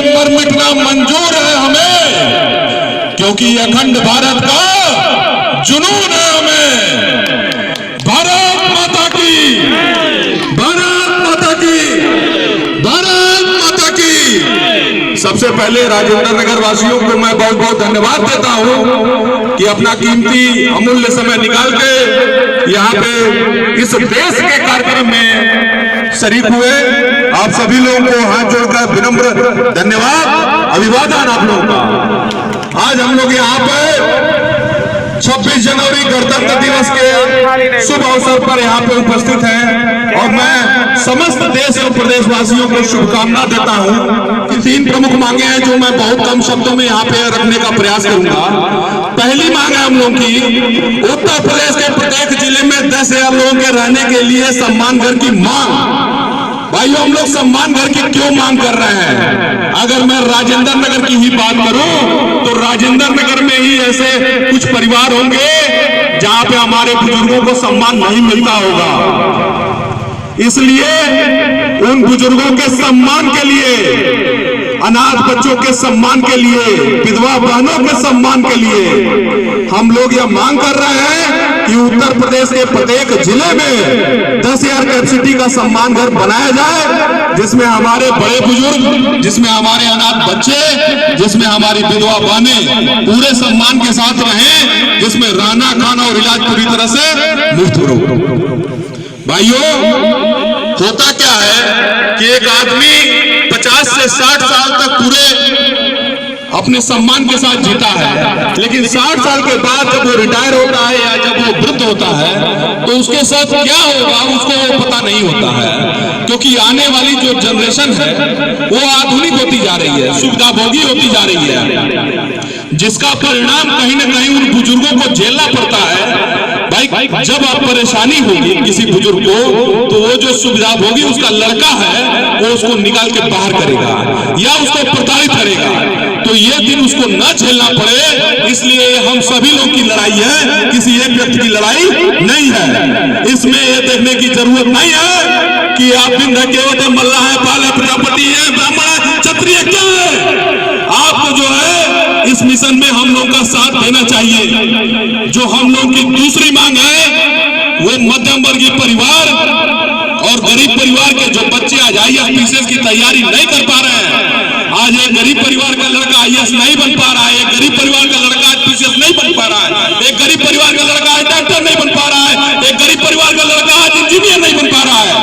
मर मिटना मंजूर है हमें, क्योंकि अखंड भारत का जुनून है हमें। भारत माता की, भारत माता की, भारत माता की। सबसे पहले राजेंद्र नगर वासियों को मैं बहुत बहुत धन्यवाद देता हूं कि अपना कीमती अमूल्य समय निकाल के यहाँ पे इस देश के कार्यक्रम में शरीक हुए। आप सभी लोगों को हाथ जोड़कर विनम्र धन्यवाद, अभिवादन आप लोगों का। आज हम लोग यहाँ पे 26 जनवरी गणतंत्र दिवस के शुभ अवसर पर यहाँ पे उपस्थित हैं और मैं समस्त देश और प्रदेशवासियों को शुभकामना देता हूँ कि 3 प्रमुख मांगे हैं जो मैं बहुत कम शब्दों में यहाँ पे रखने का प्रयास करूंगा। पहली मांग है हम लोगों की, उत्तर प्रदेश के प्रत्येक जिले में 10,000 लोगों के रहने के लिए सम्मान घर की मांग। भाइयों, हम लोग सम्मान घर की क्यों मांग कर रहे हैं? अगर मैं राजेंद्र नगर की ही बात करूं तो राजेंद्र नगर में ही ऐसे कुछ परिवार होंगे जहां पे हमारे बुजुर्गों को सम्मान नहीं मिलता होगा। इसलिए उन बुजुर्गों के सम्मान के लिए, अनाथ बच्चों के सम्मान के लिए, विधवा बहनों के सम्मान के लिए हम लोग यह मांग कर रहे हैं कि उत्तर प्रदेश के प्रत्येक जिले में 10,000 कैपेसिटी का सम्मान घर बनाया जाए, जिसमें हमारे बड़े बुजुर्ग, जिसमें हमारे अनाथ बच्चे, जिसमें हमारी विधवा बहनें पूरे सम्मान के साथ रहें, जिसमें रहना, खाना और इलाज पूरी तरह से मुफ्त हो। भाइयों, होता क्या है कि एक आदमी 50 से 60 साल तक पूरे अपने सम्मान के साथ जीता है, लेकिन 60 साल के बाद जब वो रिटायर होता है या जब वो वृद्ध होता है तो उसके साथ क्या होगा उसको पता नहीं होता है, क्योंकि आने वाली जो जनरेशन है वो आधुनिक होती जा रही है, सुविधाभोगी होती जा रही है, जिसका परिणाम कहीं ना कहीं उन बुजुर्गों को झेलना पड़ता है। भाई, जब आप परेशानी होगी किसी बुजुर्ग को तो वो जो सुविधाभोगी उसका लड़का है वो उसको निकाल के बाहर करेगा या उसको प्रताड़ित करेगा, तो ये दिन उसको न झेलना पड़े, इसलिए हम सभी लोग की लड़ाई है, किसी एक व्यक्ति की लड़ाई नहीं है। इसमें ये देखने की जरूरत नहीं है कि आप बिंद केवट मल्ला है, पाल है, प्रजापति है, ब्राह्मण है, क्षत्रिय क्या है। आपको जो है इस मिशन में हम लोग का साथ देना चाहिए। जो हम लोग की दूसरी मांग है वो मध्यम वर्गीय परिवार और गरीब परिवार के जो बच्चे आज IAS की तैयारी नहीं कर पा रहे हैं, आज एक गरीब परिवार का लड़का IAS नहीं बन पा रहा है, एक गरीब परिवार का लड़का आज PCS नहीं बन पा रहा है, एक गरीब परिवार का लड़का आज डॉक्टर नहीं बन पा रहा है, एक गरीब परिवार का लड़का आज इंजीनियर नहीं बन पा रहा है।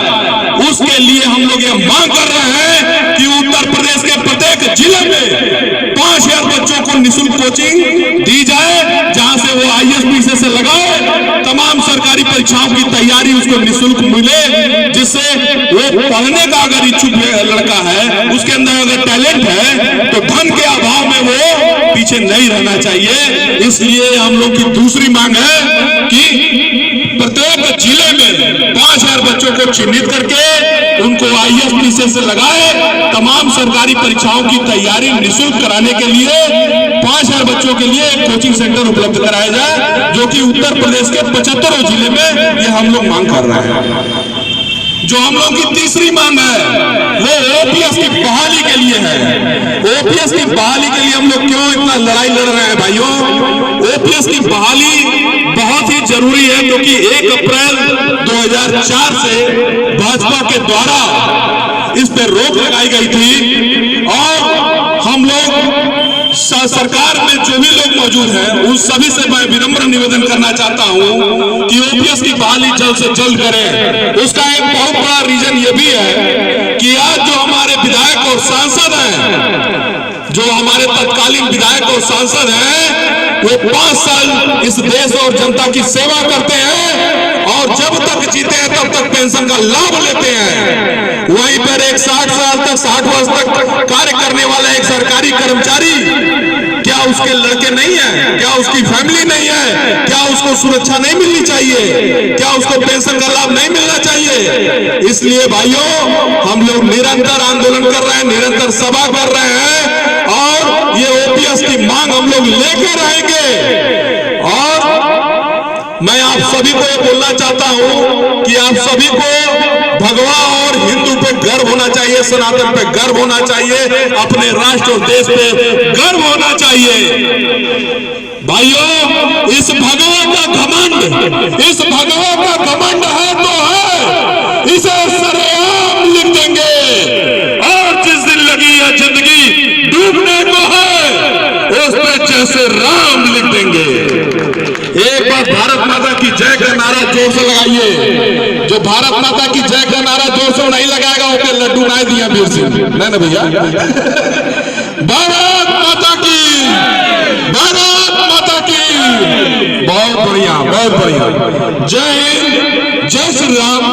उसके लिए हम लोग ये मांग कर रहे हैं कि उत्तर प्रदेश के प्रत्येक जिले में 5,000 बच्चों को निःशुल्क कोचिंग दी जाए, जहां से वो IAS PCS से लगाए, तमाम सरकारी परीक्षाओं की तैयारी उसको निःशुल्क मिले, जिससे वो पढ़ने का अगर इच्छुक लड़का है, उसके अंदर अगर टैलेंट है तो धन के अभाव में वो पीछे नहीं रहना चाहिए। इसलिए हम लोग की दूसरी मांग है कि प्रत्येक जिले में 5,000 बच्चों को चिन्हित करके उनको IAS PCS से लगाए, तमाम सरकारी परीक्षाओं की तैयारी निःशुल्क कराने के लिए 5,000 बच्चों के लिए एक कोचिंग सेंटर उपलब्ध कराया जाए, जो कि उत्तर प्रदेश के 75 जिले में ये हम लोग मांग कर रहे हैं। जो हम लोग की तीसरी मांग है वो OPS की बहाली के लिए है। OPS की बहाली के लिए हम लोग क्यों इतना लड़ाई लड़ रहे हैं भाइयों? OPS की बहाली बहुत ही जरूरी है, क्योंकि 1 अप्रैल 2004 से भाजपा के द्वारा इस पर रोक लगाई गई थी और हम लोग सरकार में जो भी लोग मौजूद हैं उन सभी से मैं विनम्र निवेदन करना चाहता हूं कि OPS की बहाली जल्द से जल्द करें। उसका एक बहुत बड़ा रीजन ये भी है कि आज जो हमारे विधायक और सांसद हैं, जो हमारे तत्कालीन विधायक और सांसद हैं, वो 5 साल इस देश और जनता की सेवा करते हैं और जब तक जीते हैं तब तक पेंशन का लाभ लेते हैं। वहीं पर एक 60 साल तक, 60 वर्ष तक कार्य करने वाला एक सरकारी कर्मचारी, क्या उसके लड़के नहीं है? क्या उसकी फैमिली नहीं है? क्या उसको सुरक्षा नहीं मिलनी चाहिए? क्या उसको पेंशन का लाभ नहीं मिलना चाहिए? इसलिए भाइयों, हम लोग निरंतर आंदोलन कर रहे हैं, निरंतर सभा कर रहे हैं और ये OPS की मांग हम लोग लेकर रहेंगे। और मैं आप सभी को बोलना चाहता हूं कि आप सभी को भगवा और हिंदू पे गर्व होना चाहिए। चाहिए, सनातन पे गर्व होना चाहिए, अपने राष्ट्र और देश पे गर्व होना चाहिए। भाइयों, इस भगवा का घमंड, इस भगवा का घमंड है तो है, इसे सरेआम लिख देंगे। और जिस दिन लगी है जिंदगी डूबने को है, उस पे जैसे राम लिख देंगे। एक बार भारत माता की जय का नारा जोर से लगाइए। जो भारत माता की जय का नारा जोर से नहीं लगाएगा उसके लड्डू नहीं दिया वीर सिंह, नहीं ना भैया। भारत माता की, भारत माता की। बहुत बढ़िया, बहुत बढ़िया। जय हिंद, जय श्री राम,